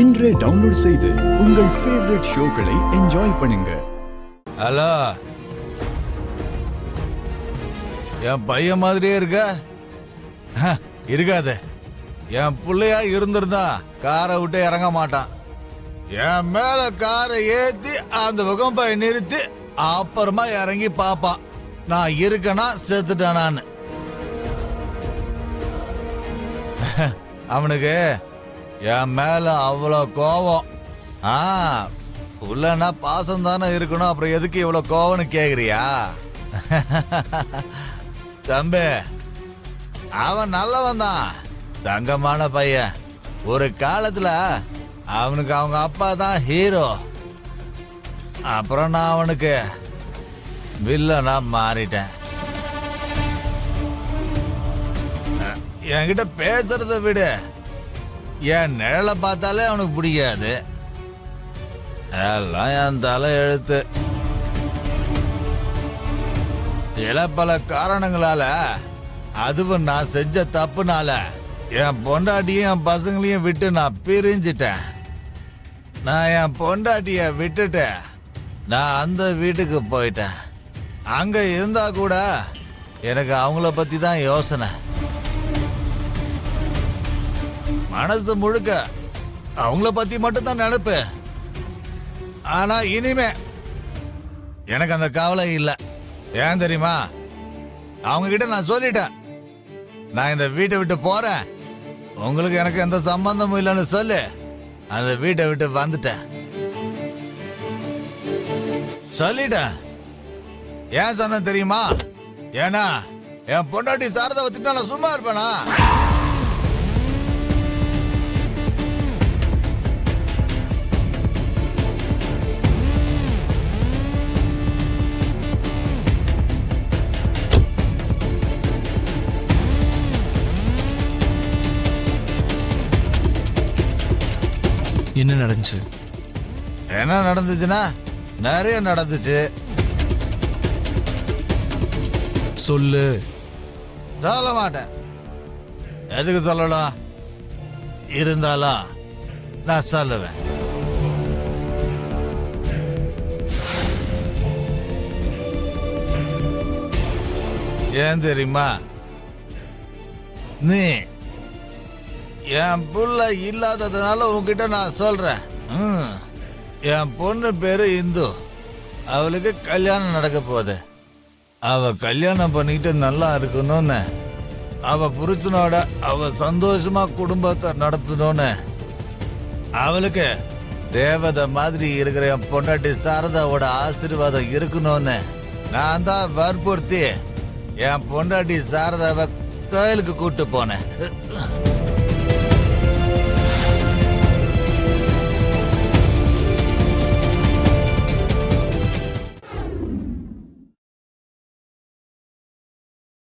இன்றே டவுன்லோட் செய்து உங்கள் ஃபேவரட் ஷோக்களை என்ஜாய் பண்ணுங்க. ஹலோ, என் பையன் மாதிரியே இருக்க? இருக்காது. என் பிள்ளையா இருந்திருந்தா காரை விட்டு இறங்க மாட்டான். என் மேல காரை ஏத்தி அந்த பக்கம் போய் நிறுத்தி அப்புறமா இறங்கி பாப்பான் நான் இருக்கனா செத்துட்டானான்னு. அவனுக்கு என் மேல அவ்வளோ கோவம். உள்ளனா பாசம் தானே இருக்கணும், அப்புறம் எதுக்கு இவ்வளவு கோவம்னு கேக்குறியா? தம்பி, அவன் நல்லவன் தான், தங்கமான பையன். ஒரு காலத்துல அவனுக்கு அவங்க அப்பா தான் ஹீரோ. அப்புறம் நான் அவனுக்கு வில்லனா மாறிட்டேன். என்கிட்ட பேசுறத விடு, என் நிழலை பார்த்தாலே அவனுக்கு பிடிக்காது. எல்லாம் என் தலை எழுத்து. பல காரணங்களால, அதுவும் நான் செஞ்ச தப்புனால என் பொண்டாட்டியும் என் பசங்களையும் விட்டு நான் பிரிஞ்சிட்டேன். நான் என் பொண்டாட்டிய விட்டுட்டு நான் அந்த வீட்டுக்கு போயிட்டேன். அங்க இருந்தா கூட எனக்கு அவங்கள பத்தி தான் யோசனை. மனசு முழுக்க அவங்கள பத்தி மட்டும் தான் நினைப்பு. ஆனா இனிமே எனக்கு அந்த கவலை இல்லை. ஏன் தெரியுமா? அவங்க கிட்ட நான் சொல்லிட்டேன், நான் இந்த வீட்டை விட்டு போறேன், உங்களுக்கு எனக்கு எந்த சம்பந்தமும் இல்லைன்னு சொல்லி அந்த வீட்டை விட்டு வந்துட்டேன். சொல்லிட்டேன். ஏன் சொன்ன தெரியுமா? ஏன்னா என் பொண்டாட்டி சாரதாவை திட்டா நான் சும்மா இருப்பேனா? என்ன நடந்துச்சு? என்ன நடந்துச்சுன்னா நிறைய நடந்துச்சு. சொல்லு. சொல்ல மாட்டேன். எதுக்கு சொல்லலாம்? இருந்தாலும் நான் சொல்லுவேன். ஏன் தெரியுமா? நீ என் புள்ள இல்லாததுனால உன்கிட்ட நான் சொல்றேன். என் பொண்ணு பேரு இந்து. அவளுக்கு கல்யாணம் நடக்க போகுது. அவ கல்யாணம் பண்ணிட்டு நல்லா இருக்கணும்னு, அவ புருஷனோட அவ சந்தோஷமா குடும்பத்தை நடத்தணும்னு, அவளுக்கு தேவதை மாதிரி இருக்கிற என் பொண்டாட்டி சாரதாவோட ஆசீர்வாதம் இருக்கணும்னு நான் தான் வற்புறுத்தி என் பொண்டாட்டி சாரதாவை கோயிலுக்கு கூட்டு போனேன்.